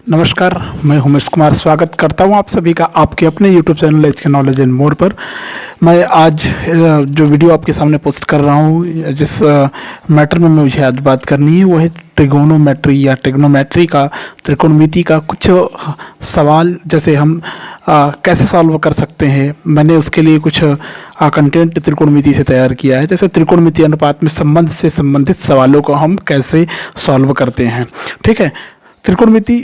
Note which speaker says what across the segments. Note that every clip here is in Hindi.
Speaker 1: नमस्कार, मैं उमेश कुमार स्वागत करता हूं आप सभी का आपके अपने YouTube channel HK knowledge and more पर। मैं आज जो वीडियो आपके सामने पोस्ट कर रहा हूं, जिस मैटर में मुझे आज बात करनी है वो है ट्रिगोनोमेट्री या ट्रिग्नोमेट्री का, त्रिकोणमिति का कुछ सवाल जैसे हम कैसे सॉल्व कर सकते हैं। मैंने उसके लिए कुछ कंटेंट त्रिकोणमिति से तैयार किया है, जैसे त्रिकोणमिति अनुपात में संबंध से संबंधित सवालों को हम कैसे सॉल्व करते हैं। ठीक है, त्रिकोणमिति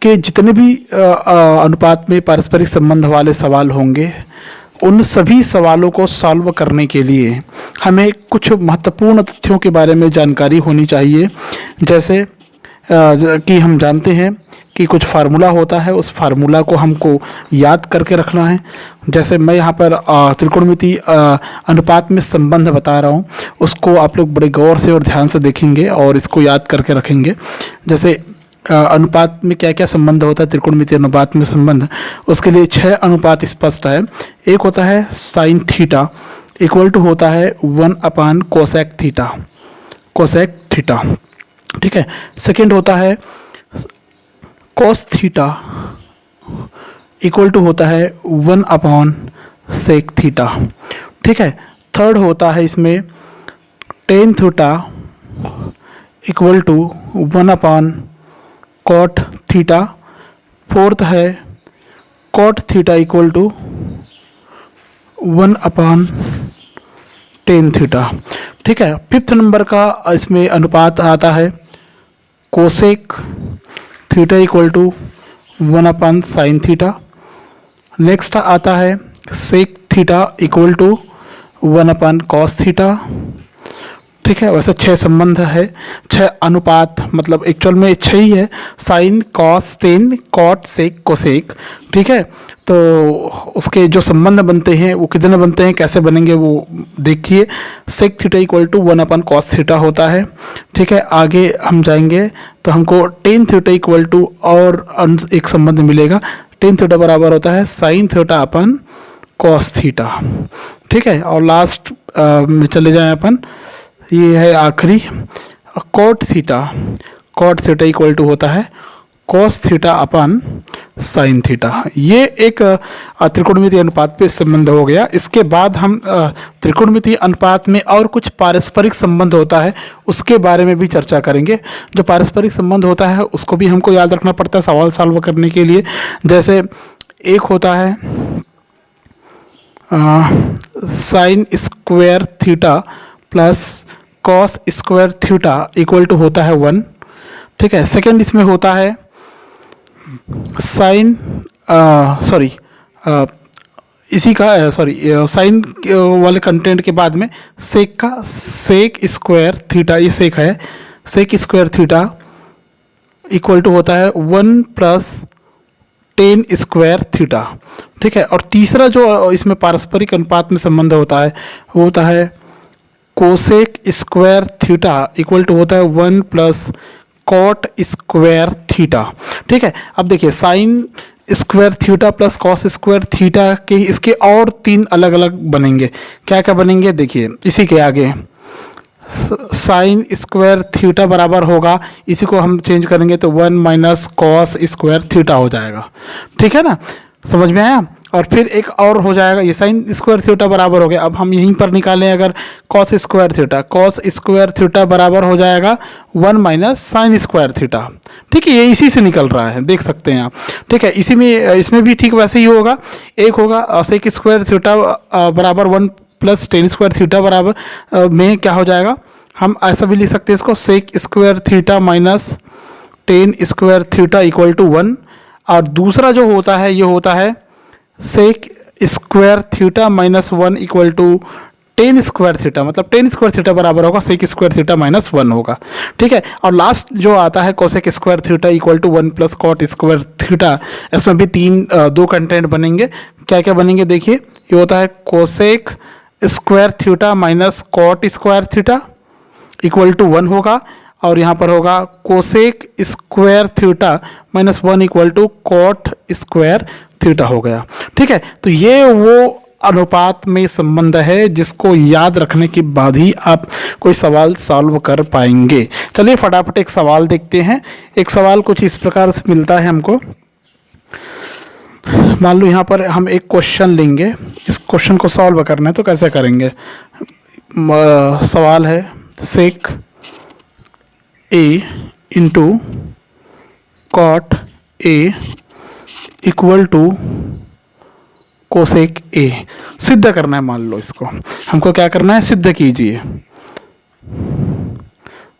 Speaker 1: के जितने भी अनुपात में पारस्परिक संबंध वाले सवाल होंगे, उन सभी सवालों को सॉल्व करने के लिए हमें कुछ महत्वपूर्ण तथ्यों के बारे में जानकारी होनी चाहिए। जैसे कि हम जानते हैं कि कुछ फार्मूला होता है, उस फार्मूला को हमको याद करके रखना है। जैसे मैं यहाँ पर त्रिकोणमिति अनुपात में संबंध बता रहा हूँ, उसको आप लोग बड़े गौर से और ध्यान से देखेंगे और इसको याद करके रखेंगे। जैसे अनुपात में क्या क्या संबंध होता है, त्रिकोणमिति अनुपात में संबंध, उसके लिए 6 अनुपात स्पष्ट है। एक होता है साइन थीटा इक्वल टू होता है 1 कोसेक थीटा, कोसेक थीटा। ठीक है, सेकंड होता है कोस थीटा इक्वल टू होता है 1 सेक थीटा। ठीक है, थर्ड होता है इसमें tan theta equal to 1 cot theta. Fourth है cot theta equal to 1 tan theta. ठीक है, फिफ्थ नंबर का इसमें अनुपात आता है cosec theta equal to 1 sine theta. Next आता है sec theta equal to 1 cos theta. ठीक है, वैसे 6 संबंध है, 6 अनुपात, मतलब एक्चुअल में 6 ही है, sin cos tan cot sec cosec. ठीक है, तो उसके जो संबंध बनते हैं वो कितने बनते हैं, कैसे बनेंगे वो देखिए। Sec theta equal to 1 cos theta होता है। ठीक है, आगे हम जाएंगे तो हमको टेन थीटा इक्वल टू और एक संबंध मिलेगा, टेन थीटा बराबर होता है sin theta upon cos theta. ठीक है, और लास्ट में चले जाएं अपन, ये है आखिरी cot theta, cot theta equal to होता है cos theta upon sin theta. ये एक त्रिकोणमिति अनुपात पे संबंध हो गया। इसके बाद हम त्रिकोणमिति अनुपात में और कुछ पारस्परिक संबंध होता है उसके बारे में भी चर्चा करेंगे। जो पारस्परिक संबंध होता है उसको भी हमको याद रखना पड़ता है सवाल सॉल्व करने के लिए। जैसे एक होता है sin square theta plus cos square theta equal to होता है 1। ठीक है, सेकंड इसमें होता है साइन इसी का साइन वाले कंटेंट के बाद में सेक का, सेक स्क्वायर थीटा, ये सेक है, sec square theta equal to होता है 1 टेन स्क्वायर थीटा। ठीक है, और तीसरा जो इसमें पारस्परिक अनुपात में संबंध होता है वो होता है cosec square theta equal to होता है 1 कॉट स्क्वायर थीटा। ठीक है, अब देखिए sign square theta plus cos square theta के इसके और 3 अलग अलग बनेंगे। क्या क्या बनेंगे देखिए, इसी के आगे साइन स्क्वायर थीटा बराबर होगा, इसी को हम चेंज करेंगे तो 1 कॉस स्क्वायर थीटा हो जाएगा। ठीक है ना, समझ में आया। और फिर एक और हो जाएगा, ये साइन स्क्वायर थीटा बराबर हो गया। अब हम यहीं पर निकालें अगर cos square theta, cos square theta बराबर हो जाएगा 1 साइन स्क्वायर थीटा। ठीक है, ये इसी से निकल रहा है, देख सकते हैं आप। ठीक है, इसी में इसमें भी ठीक वैसे ही होगा। एक होगा सेक स्क्वायर थीटा बराबर 1 टेन स्क्वायर थीटा बराबर में क्या हो जाएगा, हम ऐसा भी लिख सकते हैं इसको, sec square theta minus tan square theta equal to 1। और दूसरा जो होता है ये होता है sec square theta minus 1 equal to tan square theta, मतलब टेन स्क्वायर थीटा बराबर होगा सेक स्क्वायर थीटा माइनस 1 होगा। ठीक है, और लास्ट जो आता है cosec square theta equal to 1 cot square theta, इसमें भी 2 कंटेंट बनेंगे। क्या क्या बनेंगे देखिए, ये होता है cosec square theta minus cot square theta equal to 1 होगा, और यहाँ पर होगा cosec square theta minus 1 equal to cot square theta हो गया। ठीक है, तो ये वो अनुपात में संबंध है जिसको याद रखने के बाद ही आप कोई सवाल सॉल्व कर पाएंगे। चलिए फटाफट एक सवाल देखते हैं। एक सवाल कुछ इस प्रकार से मिलता है हमको। मान लो यहाँ पर हम एक क्वेश्चन लेंगे, इस क्वेश्चन को सॉल्व करना है तो कैसे करेंगे। सवाल है sec A into cot A equal to cosec A. सिद्ध करना है, मान लो इसको हमको क्या करना है, सिद्ध कीजिए,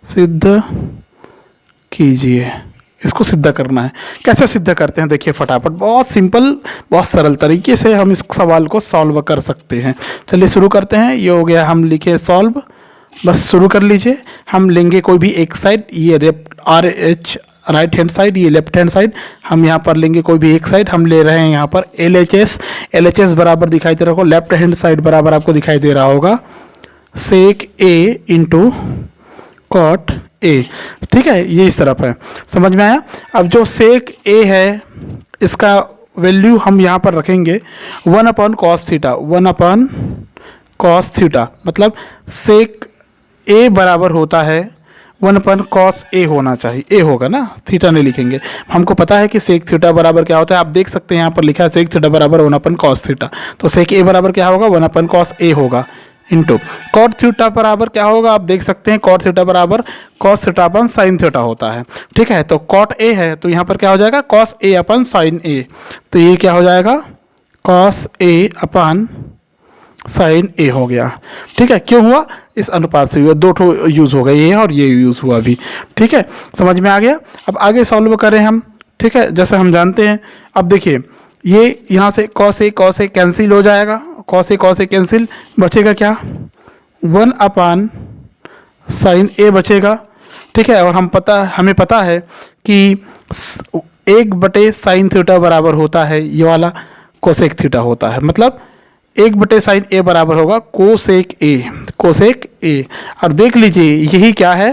Speaker 1: सिद्ध कीजिए, इसको सिद्ध करना है। कैसे सिद्ध करते हैं देखिए फटाफट, बहुत सिंपल बहुत सरल तरीके से हम इस सवाल को सॉल्व कर सकते हैं। चलिए शुरू करते हैं। ये हो गया, हम लिखे सॉल्व, बस शुरू कर लीजिए। हम लेंगे कोई भी एक साइड, ये R H right hand side, ये लेफ्ट हैंड साइड, हम यहाँ पर लेंगे कोई भी एक साइड। हम ले रहे हैं यहाँ पर एल एच एस बराबर दिखाई दे रहा होगा, लेफ्ट हैंड साइड बराबर आपको दिखाई दे रहा होगा सेक ए इंटू कॉट ए। ठीक है, ये इस तरफ है, समझ में आया। अब जो सेक ए है इसका वैल्यू हम यहाँ पर रखेंगे 1/cos थीटा, 1/cos थीटा, मतलब सेक ए बराबर होता है 1/cos ए होना चाहिए, ए होगा ना, थीटा नहीं लिखेंगे। हमको पता है कि सेक थीटा बराबर क्या होता है, आप देख सकते हैं यहाँ पर लिखा है सेक थीटा बराबर 1/cos थीटा, तो सेक ए बराबर क्या होगा 1/cos ए होगा, इंटू कॉट थीटा बराबर क्या होगा, आप देख सकते हैं कॉट थीटा बराबर cos theta upon sin theta होता है। ठीक है, तो कॉट ए है तो यहाँ पर क्या हो जाएगा कॉस ए अपन साइन ए, तो ये क्या हो जाएगा कॉस ए अपन साइन ए हो गया। ठीक है, क्यों हुआ, इस अनुपात से हुआ, दो ठो यूज़ हो गए, ये और ये यूज़ हुआ अभी। ठीक है, समझ में आ गया। अब आगे सॉल्व करें हम। ठीक है, जैसे हम जानते हैं, अब देखिए ये यहाँ से कॉस ए कैंसिल हो जाएगा, कॉस ए कैंसिल, बचेगा क्या 1/sin ए बचेगा। ठीक है, और हमें पता है कि 1/sin थीटा बराबर होता है ये वाला कोसेक थीटा होता है, मतलब 1/sin ए बराबर होगा कोसेक ए। और देख लीजिए यही क्या है,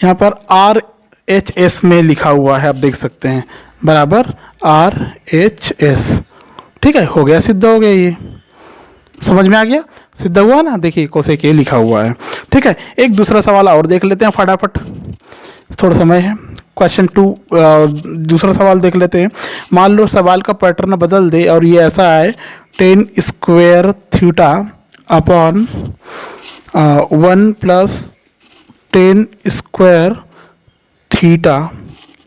Speaker 1: यहाँ पर RHS में लिखा हुआ है, आप देख सकते हैं बराबर RHS। ठीक है, हो गया, सिद्ध हो गया, ये समझ में आ गया, सिद्ध हुआ ना, देखिए कोसेक ए लिखा हुआ है। ठीक है, एक दूसरा सवाल और देख लेते हैं फटाफट, थोड़ा समय है। क्वेश्चन 2 दूसरा सवाल देख लेते हैं। मान लो सवाल का पैटर्न बदल दे और ये ऐसा है tan square theta upon 1 + tan square theta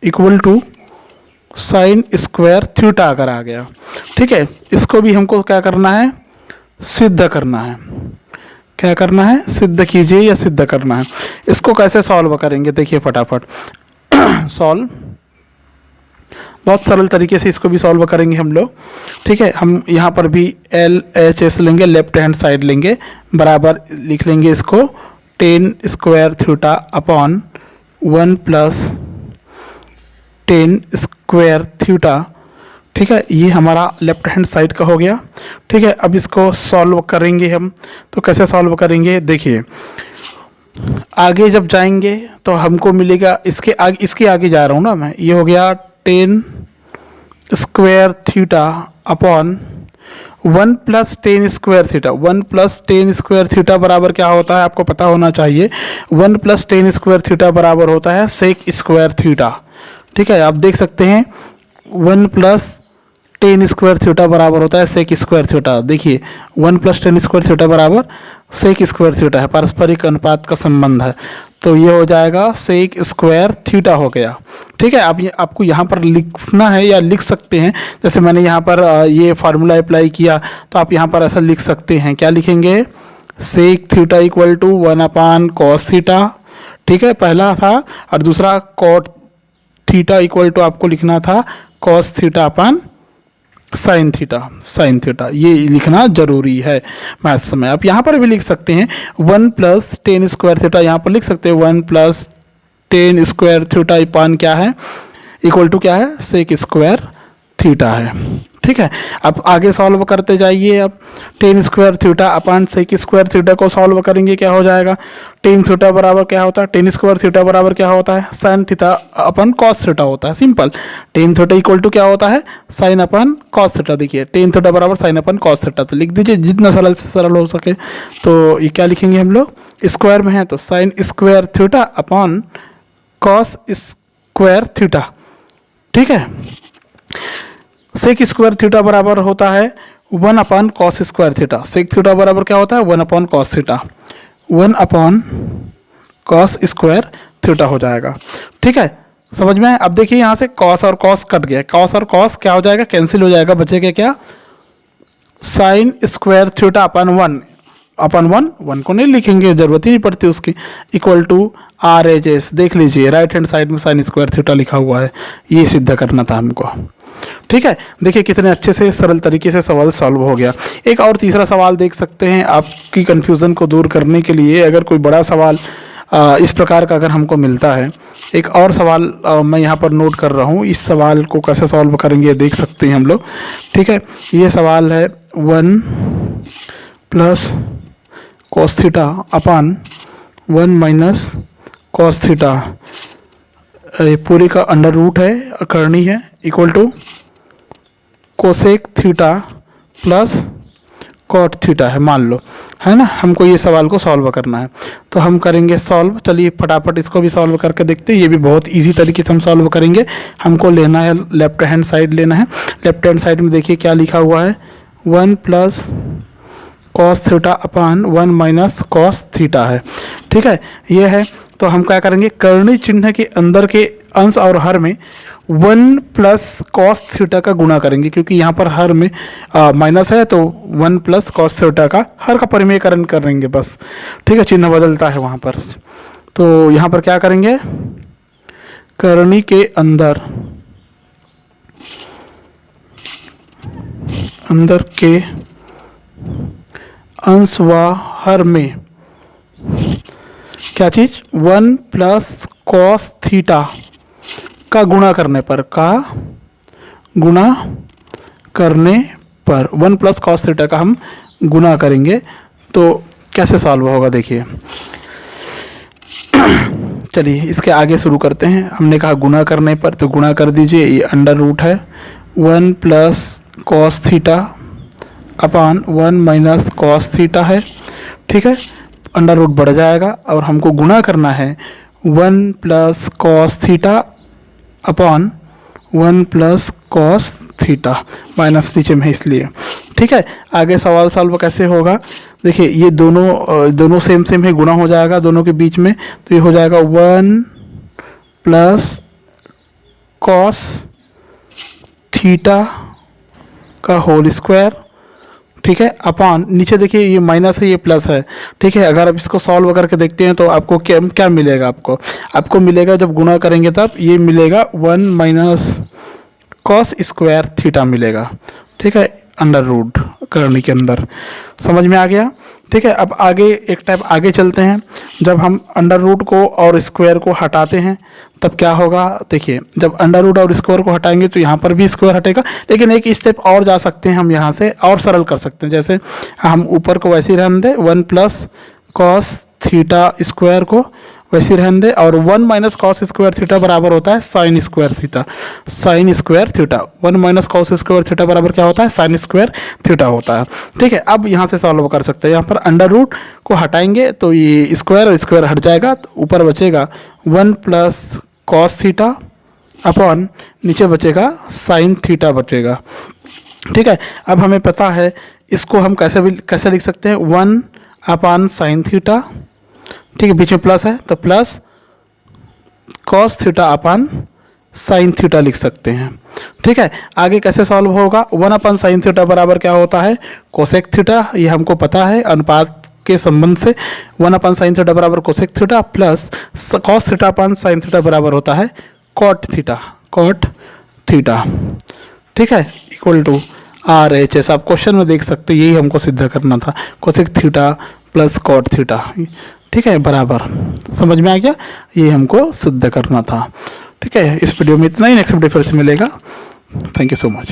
Speaker 1: equal to sin square theta अगर आ गया। ठीक है, इसको भी हमको क्या करना है, सिद्ध करना है। क्या करना है, सिद्ध कीजिए या सिद्ध करना है। इसको कैसे सॉल्व करेंगे देखिए फटाफट सॉल्व, बहुत सरल तरीके से इसको भी सॉल्व करेंगे हम लोग। ठीक है, हम यहाँ पर भी LHS लेंगे, लेफ्ट हैंड साइड लेंगे, बराबर लिख लेंगे इसको tan square theta upon 1 + tan square theta. ठीक है, ये हमारा लेफ्ट हैंड साइड का हो गया। ठीक है, अब इसको सॉल्व करेंगे हम, तो कैसे सॉल्व करेंगे देखिए, आगे जब जाएंगे तो हमको मिलेगा इसके आगे जा रहा हूँ ना मैं, ये हो गया tan square theta upon 1 + tan square theta. 1 + tan square theta बराबर क्या होता है आपको पता होना चाहिए, 1 + tan स्क्वायर थीटा बराबर होता है सेक स्क्वायर थीटा। ठीक है, आप देख सकते हैं 1 + tan स्क्वायर थीटा बराबर होता है सेक स्क्वायर थीटा। देखिए 1 + tan स्क्वायर थीटा बराबर सेक स्क्वायर थीटा है, पारस्परिक अनुपात का संबंध है, तो ये हो जाएगा सेक स्क्वायर थीटा हो गया। ठीक है, आपको यहाँ पर लिखना है या लिख सकते हैं, जैसे मैंने यहाँ पर ये फार्मूला अप्लाई किया तो आप यहाँ पर ऐसा लिख सकते हैं। क्या लिखेंगे, sec theta equal to 1/cos theta. ठीक है, पहला था, और दूसरा कॉट थीटा इक्वल टू आपको लिखना था cos theta upon sin theta, ये लिखना जरूरी है मैथ्स में। आप यहाँ पर भी लिख सकते हैं 1 + tan स्क्वायर थीटा, यहाँ पर लिख सकते हैं 1 + tan स्क्वायर थीटा अपान क्या है, इक्वल टू क्या है सेक स्क्वायर थीटा है। ठीक है, अब आगे सॉल्व करते जाइए। अब tan square theta upon sec square theta को सॉल्व करेंगे, क्या हो जाएगा? टेन थीटा बराबर क्या होता है? टेन स्क्वायर थीटा बराबर क्या होता है? Sin theta upon cos theta होता है। Simple, tan theta equal to क्या होता है? Sin upon cos theta. देखिए टेन थीटा बराबर साइन अपन कॉस थीटा, तो लिख दीजिए जितना सरल से सरल हो सके। तो ये क्या लिखेंगे हम लोग? स्क्वायर में है तो sin square theta upon cos square theta. ठीक है, सेक स्क्वायर थीटा बराबर होता है 1 upon cos square theta. Sec theta बराबर क्या होता है? 1 upon cos theta, 1 upon cos square theta हो जाएगा। ठीक है, समझ में आए? अब देखिए यहाँ से कॉस और कॉस कट गया, कॉस और कॉस क्या हो जाएगा? कैंसिल हो जाएगा, बचेगा क्या? Sin square theta upon 1 upon 1 को नहीं लिखेंगे, जरूरत ही नहीं पड़ती उसकी, equal to R H S. देख लीजिए राइट हैंड साइड में साइन स्क्वायर थीटा लिखा हुआ है, ये सिद्ध करना था हमको। ठीक है, देखिए कितने अच्छे से सरल तरीके से सवाल सॉल्व हो गया। एक और तीसरा सवाल देख सकते हैं आपकी कन्फ्यूज़न को दूर करने के लिए। अगर कोई बड़ा सवाल इस प्रकार का अगर हमको मिलता है, एक और सवाल मैं यहाँ पर नोट कर रहा हूँ, इस सवाल को कैसे सॉल्व करेंगे देख सकते हैं हम लोग। ठीक है, ये सवाल है 1 plus cos theta upon 1 minus cos theta, पूरी का अंडर रूट है, करनी है, equal to cosec theta plus cot theta है, मान लो, है ना। हमको ये सवाल को सॉल्व करना है, तो हम करेंगे सॉल्व। चलिए फटाफट इसको भी सॉल्व करके देखते हैं। ये भी बहुत इजी तरीके से हम सॉल्व करेंगे। हमको लेना है लेफ्ट हैंड साइड लेना है। लेफ्ट हैंड साइड में देखिए क्या लिखा हुआ है? 1 plus cos theta upon 1 minus cos theta है। ठीक है, ये है। तो हम क्या करेंगे? करनी चिन्ह के अंदर के अंश और हर में 1 प्लस कॉस थीटा का गुणा करेंगे, क्योंकि यहाँ पर हर में माइनस है, तो 1 प्लस कॉस थीटा का हर का परिमेयकरण करेंगे बस। ठीक है, चिन्ह बदलता है वहाँ पर। तो यहाँ पर क्या करेंगे? करनी के अंदर के अंश व हर में क्या चीज़? 1 प्लस कॉस थीटा का गुणा करने पर 1 प्लस कॉस थीटा का हम गुणा करेंगे। तो कैसे सॉल्व होगा देखिए। चलिए इसके आगे शुरू करते हैं। हमने कहा गुणा करने पर, तो गुणा कर दीजिए। ये अंडर रूट है 1 plus cos theta upon 1 minus cos theta है। ठीक है, अंडर रूट बढ़ जाएगा और हमको गुणा करना है 1 plus cos theta upon 1 plus cos theta, minus नीचे में है इसलिए। ठीक है, आगे सवाल सॉल्व कैसे होगा देखिए। ये दोनों सेम है, गुणा हो जाएगा दोनों के बीच में, तो ये हो जाएगा 1 प्लस कॉस थीटा का होल स्क्वायर। ठीक है, अपान नीचे देखिए ये माइनस है, ये प्लस है। ठीक है, अगर आप इसको सॉल्व करके देखते हैं तो आपको क्या मिलेगा? आपको मिलेगा, जब गुणा करेंगे तब ये मिलेगा 1 माइनस कॉस स्क्वायर थीटा मिलेगा। ठीक है, अंडर रूट करने के अंदर। समझ में आ गया? ठीक है, अब आगे एक टाइप आगे चलते हैं। जब हम अंडर रूट को और स्क्वायर को हटाते हैं तब क्या होगा देखिए। जब अंडर रूट और स्क्वायर को हटाएंगे तो यहाँ पर भी स्क्वायर हटेगा, लेकिन एक स्टेप और जा सकते हैं हम, यहाँ से और सरल कर सकते हैं। जैसे हम ऊपर को वैसे ही रहने दें, 1 प्लस कॉस थीटा स्क्वायर को वैसे रहने दें, और 1 माइनस कॉस स्क्वायर थीटा बराबर होता है sin square theta. Sign square theta 1 minus cos square theta बराबर क्या होता है? साइन स्क्वायर थीटा होता है। ठीक है, अब यहाँ से सॉल्व कर सकते हैं। यहाँ पर अंडर रूट को हटाएंगे तो ये स्क्वायर और स्क्वायर हट जाएगा, तो ऊपर बचेगा 1 प्लस कॉस थीटा अपॉन नीचे बचेगा साइन थीटा बचेगा। ठीक है, अब हमें पता है इसको हम कैसे लिख सकते हैं? 1 अपॉन साइन थीटा। ठीक है, बीच में प्लस है तो plus cos theta upon sine theta लिख सकते हैं। ठीक है, आगे कैसे सॉल्व होगा? 1 अपॉन साइन थीटा बराबर क्या होता है? Cosec theta. ये हमको पता है अनुपात के संबंध से। 1 अपॉन साइन थीटा बराबर cosec theta plus cos theta upon sine theta बराबर होता है कॉट थीटा। ठीक है, equal to R H S. आप क्वेश्चन में देख सकते हैं, यही हमको सिद्ध करना था, cosec theta plus cot theta. ठीक है, बराबर। समझ में आ गया? ये हमको सिद्ध करना था। ठीक है, इस वीडियो में इतना ही। नेक्स्ट वीडियो फिर से मिलेगा। Thank you so much.